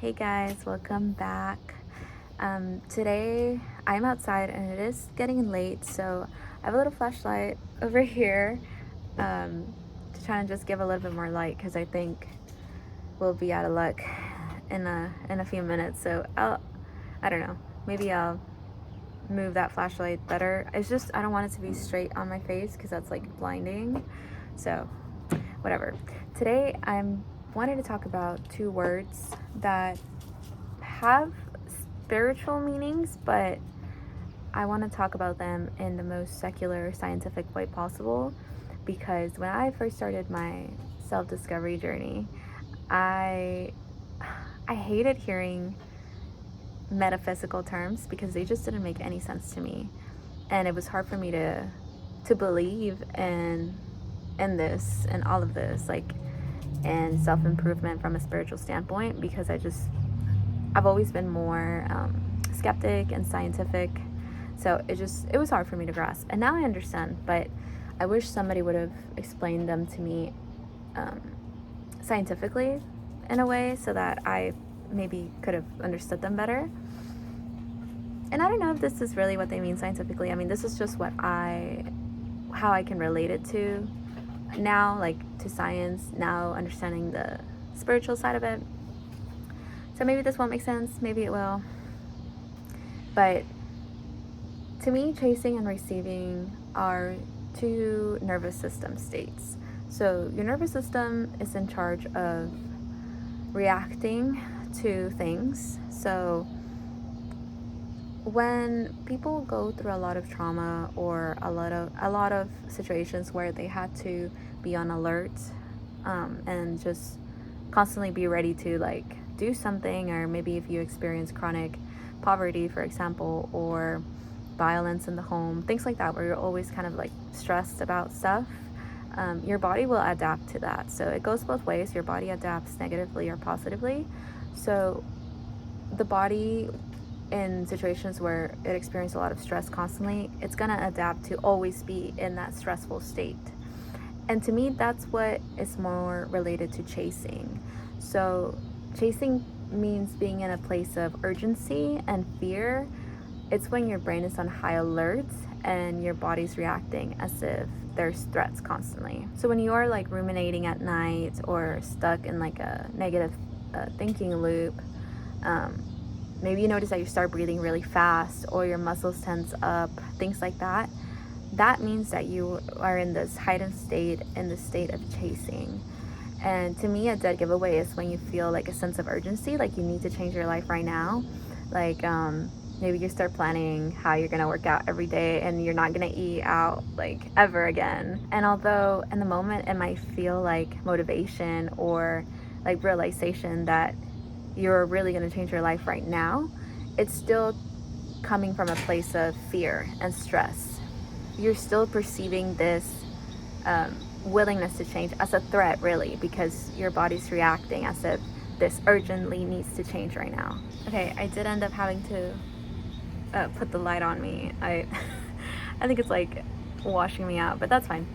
Hey guys, welcome back. Today I'm outside and it is getting late, so I have a little flashlight over here to try and just give a little bit more light because I think we'll be out of luck in a few minutes. So I don't know, maybe I'll move that flashlight better. It's just I don't want it to be straight on my face because that's like blinding. So whatever. Today I'm wanting to talk about two words that have spiritual meanings, but I want to talk about them in the most secular, scientific way possible because when I first started my self-discovery journey, I I hated hearing metaphysical terms because they just didn't make any sense to me. And it was hard for me to believe in this and all of this, like, and self-improvement from a spiritual standpoint, because I've always been more skeptic and scientific. So it was hard for me to grasp. And now I understand, but I wish somebody would have explained them to me um, scientifically in a way so that I maybe could have understood them better. And I don't know if this is really what they mean scientifically. I mean, this is just how I can relate it to now, like to science, now understanding the spiritual side of it. So maybe this won't make sense, maybe it will. But to me, chasing and receiving are two nervous system states. So your nervous system is in charge of reacting to things. So when people go through a lot of trauma or a lot of situations where they had to be on alert and just constantly be ready to like do something, or maybe if you experience chronic poverty, for example, or violence in the home, things like that, where you're always kind of like stressed about stuff, your body will adapt to that. So it goes both ways. Your body adapts negatively or positively. So the body, in situations where it experiences a lot of stress constantly, it's going to adapt to always be in that stressful state. And to me, that's what is more related to chasing. So chasing means being in a place of urgency and fear. It's when your brain is on high alert and your body's reacting as if there's threats constantly. So when you are like ruminating at night or stuck in like a negative thinking loop, maybe you notice that you start breathing really fast or your muscles tense up, things like that. That means that you are in this heightened state, in the state of chasing. And to me, a dead giveaway is when you feel like a sense of urgency, like you need to change your life right now. Like maybe you start planning how you're gonna work out every day and you're not gonna eat out like ever again. And although in the moment it might feel like motivation or like realization that you're really gonna change your life right now, it's still coming from a place of fear and stress. You're still perceiving this willingness to change as a threat, really, because your body's reacting as if this urgently needs to change right now. Okay, I did end up having to put the light on me. I think it's like washing me out, but that's fine.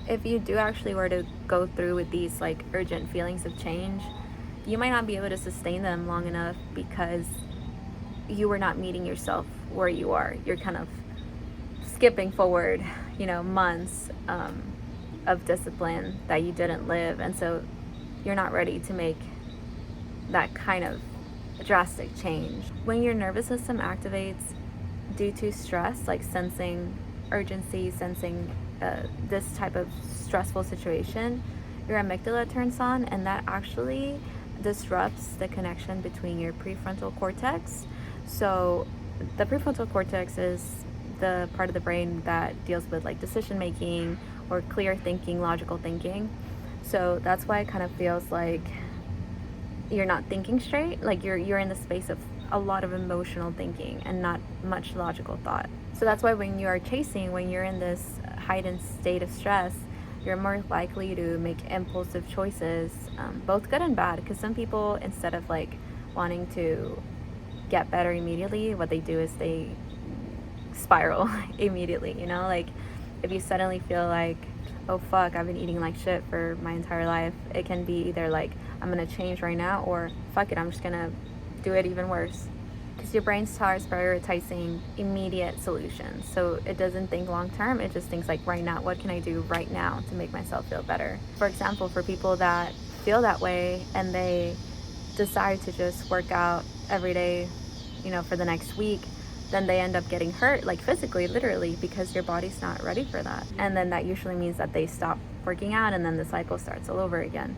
If you do actually were to go through with these like urgent feelings of change, you might not be able to sustain them long enough because you were not meeting yourself where you are. You're kind of skipping forward, months of discipline that you didn't live, and so you're not ready to make that kind of drastic change. When your nervous system activates due to stress, like sensing urgency, sensing this type of stressful situation, your amygdala turns on, and that actually disrupts the connection between your prefrontal cortex. So the prefrontal cortex is the part of the brain that deals with like decision making or clear thinking, logical thinking. So that's why it kind of feels like you're not thinking straight, like you're in the space of a lot of emotional thinking and not much logical thought. So that's why when you are chasing, when you're in this heightened state of stress, you're more likely to make impulsive choices, both good and bad, because some people, instead of like wanting to get better immediately, what they do is they spiral immediately, like if you suddenly feel like, oh fuck, I've been eating like shit for my entire life, it can be either like, I'm gonna change right now, or fuck it, I'm just gonna do it even worse. Because your brain starts prioritizing immediate solutions. So it doesn't think long term, it just thinks like right now, what can I do right now to make myself feel better? For example, for people that feel that way and they decide to just work out every day, for the next week, then they end up getting hurt, like physically, literally, because your body's not ready for that. And then that usually means that they stop working out and then the cycle starts all over again.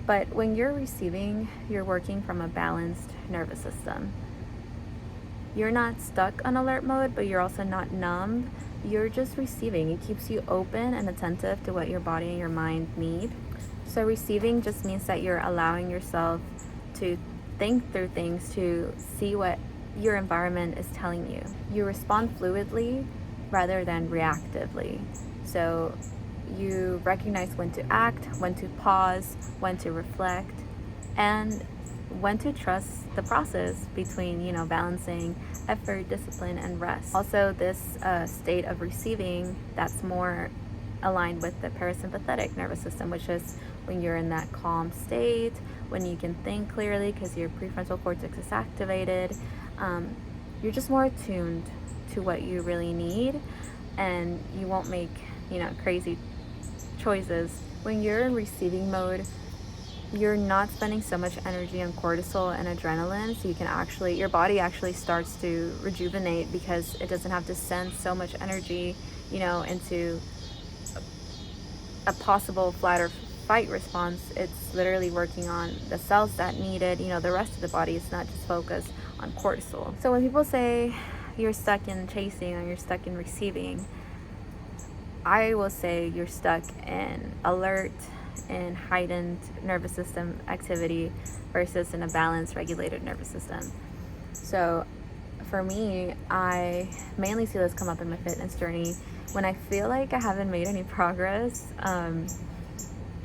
But when you're receiving, you're working from a balanced nervous system. You're not stuck on alert mode, but you're also not numb. You're just receiving. It keeps you open and attentive to what your body and your mind need. So receiving just means that you're allowing yourself to think through things, to see what your environment is telling you. You respond fluidly rather than reactively. So you recognize when to act, when to pause, when to reflect, and when to trust the process between, balancing effort, discipline, and rest. Also, this state of receiving, that's more aligned with the parasympathetic nervous system, which is when you're in that calm state, when you can think clearly because your prefrontal cortex is activated. You're just more attuned to what you really need, and you won't make, crazy choices. When you're in receiving mode, you're not spending so much energy on cortisol and adrenaline, so you can your body actually starts to rejuvenate because it doesn't have to send so much energy, into a possible flight or fight response. It's literally working on the cells that need it. The rest of the body is not just focused on cortisol. So when people say you're stuck in chasing or you're stuck in receiving, I will say you're stuck in alert and heightened nervous system activity versus in a balanced, regulated nervous system. So for me, I mainly see this come up in my fitness journey. When I feel like I haven't made any progress,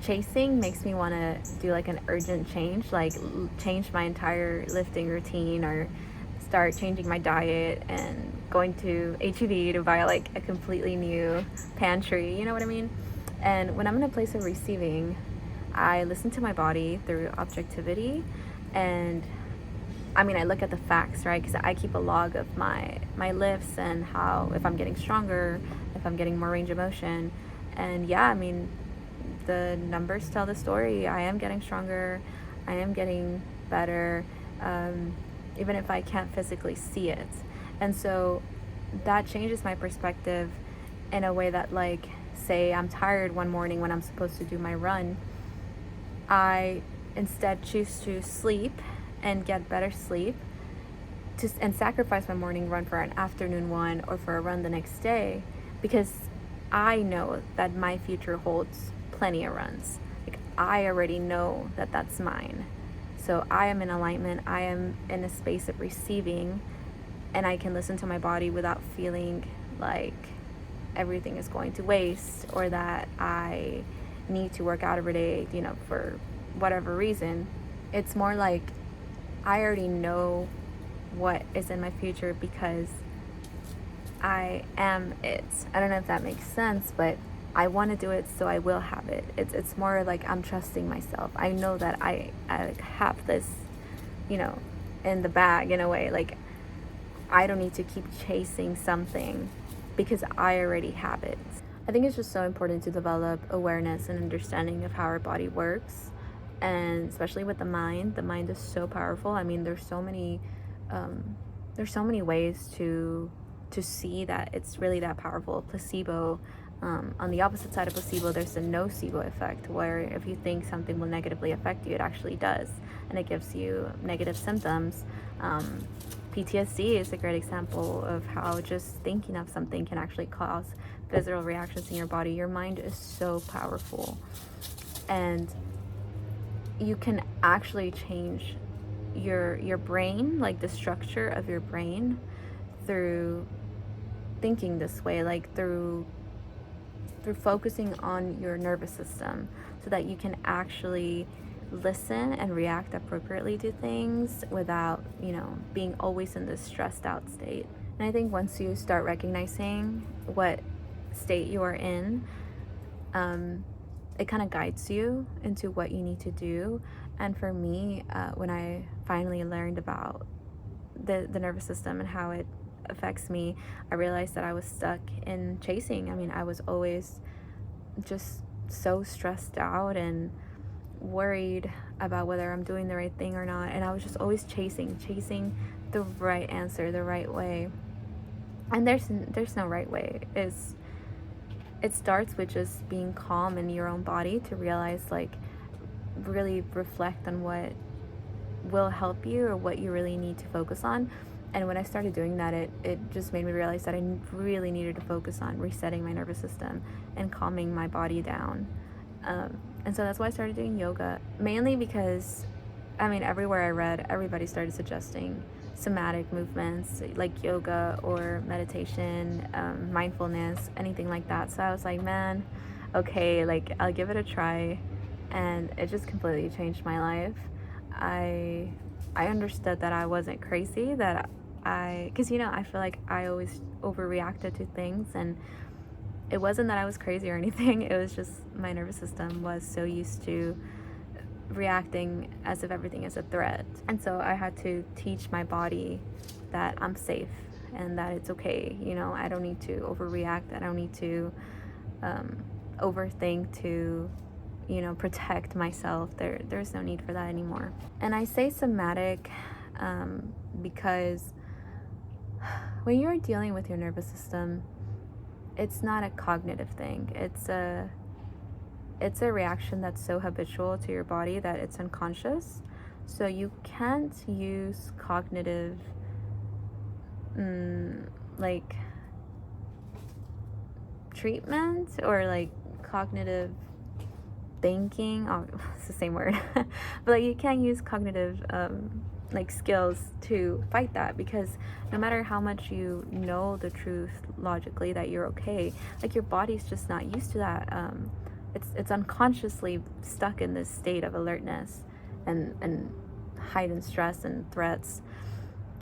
chasing makes me want to do like an urgent change, like change my entire lifting routine or start changing my diet and going to HEB to buy like a completely new pantry, you know what I mean? And when I'm in a place of receiving, I listen to my body through objectivity, and I look at the facts, right? Because I keep a log of my lifts and how, if I'm getting stronger, if I'm getting more range of motion. And yeah, the numbers tell the story. I am getting stronger, I am getting better, even if I can't physically see it. And so that changes my perspective in a way that, like, say I'm tired one morning when I'm supposed to do my run, I instead choose to sleep and get better sleep and sacrifice my morning run for an afternoon one or for a run the next day, because I know that my future holds plenty of runs. Like, I already know that that's mine. So I am in alignment, I am in a space of receiving, and I can listen to my body without feeling like everything is going to waste or that I need to work out every day, for whatever reason. It's more like I already know what is in my future because I am it. I don't know if that makes sense, but I want to do it, so I will have it. It's more like I'm trusting myself. I know that I have this, in the bag in a way. Like, I don't need to keep chasing something because I already have it. I think it's just so important to develop awareness and understanding of how our body works, and especially with the mind. The mind is so powerful. There's so many ways to see that it's really that powerful. Placebo. On the opposite side of placebo, there's the nocebo effect, where if you think something will negatively affect you, it actually does, and it gives you negative symptoms. PTSD is a great example of how just thinking of something can actually cause visceral reactions in your body. Your mind is so powerful, and you can actually change your brain, like the structure of your brain, through thinking this way, like through focusing on your nervous system, so that you can actually listen and react appropriately to things without, being always in this stressed out state. And I think once you start recognizing what state you are in, it kind of guides you into what you need to do. And for me, when I finally learned about the nervous system and how it affects me, I realized that I was stuck in chasing. I mean, I was always just so stressed out and worried about whether I'm doing the right thing or not, and I was just always chasing the right answer, the right way. And there's no right way. It starts with just being calm in your own body to realize, like, really reflect on what will help you or what you really need to focus on. And when I started doing that, it just made me realize that I really needed to focus on resetting my nervous system and calming my body down. And so that's why I started doing yoga, mainly because, I mean, everywhere I read, everybody started suggesting somatic movements like yoga or meditation, mindfulness, anything like that. So I was like, man, okay, like, I'll give it a try. And it just completely changed my life. I understood that I wasn't crazy, because I feel like I always overreacted to things, and it wasn't that I was crazy or anything. It was just my nervous system was so used to reacting as if everything is a threat. And so I had to teach my body that I'm safe and that it's okay. I don't need to overreact. I don't need to overthink to protect myself. There's no need for that anymore. And I say somatic because when you're dealing with your nervous system, it's not a cognitive thing. It's a reaction that's so habitual to your body that it's unconscious. So you can't use cognitive like treatment or like cognitive thinking. Oh, it's the same word. But like, you can't use cognitive like skills to fight that, because no matter how much you know the truth logically that you're okay, like, your body's just not used to that. It's unconsciously stuck in this state of alertness and heightened stress and threats.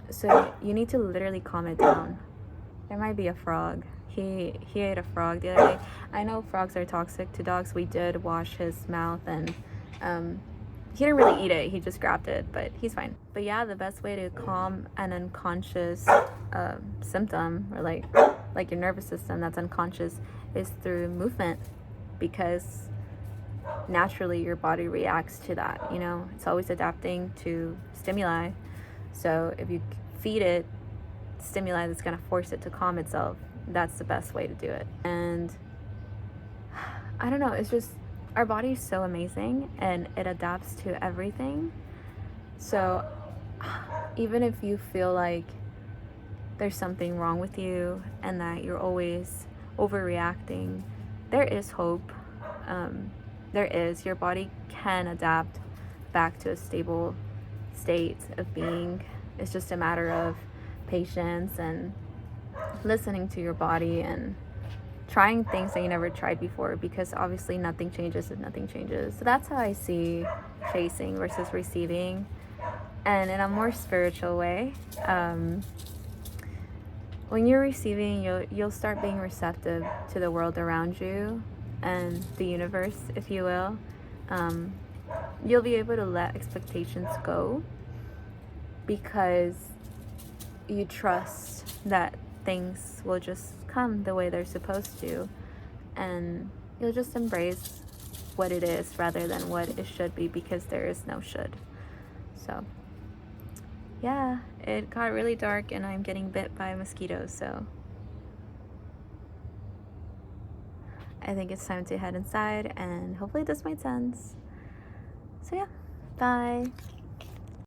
So you need to literally calm it down. There might be a frog. He ate a frog the other day. I know frogs are toxic to dogs. We did wash his mouth, and he didn't really eat it. He just grabbed it, but he's fine. But yeah, the best way to calm an unconscious symptom, or like your nervous system that's unconscious, is through movement, because naturally your body reacts to that. It's always adapting to stimuli. So if you feed it stimuli that's going to force it to calm itself, that's the best way to do it. And I don't know, it's just, our body is so amazing and it adapts to everything. So even if you feel like there's something wrong with you and that you're always overreacting, there is hope. Your body can adapt back to a stable state of being. It's just a matter of patience and listening to your body and trying things that you never tried before, because obviously nothing changes if nothing changes. So that's how I see chasing versus receiving. And in a more spiritual way, when you're receiving, you'll start being receptive to the world around you and the universe, if you will. You'll be able to let expectations go because you trust that things will just come the way they're supposed to, and you'll just embrace what it is rather than what it should be, because there is no should. So yeah, it got really dark and I'm getting bit by mosquitoes, so I think it's time to head inside, and hopefully this made sense. So yeah, bye.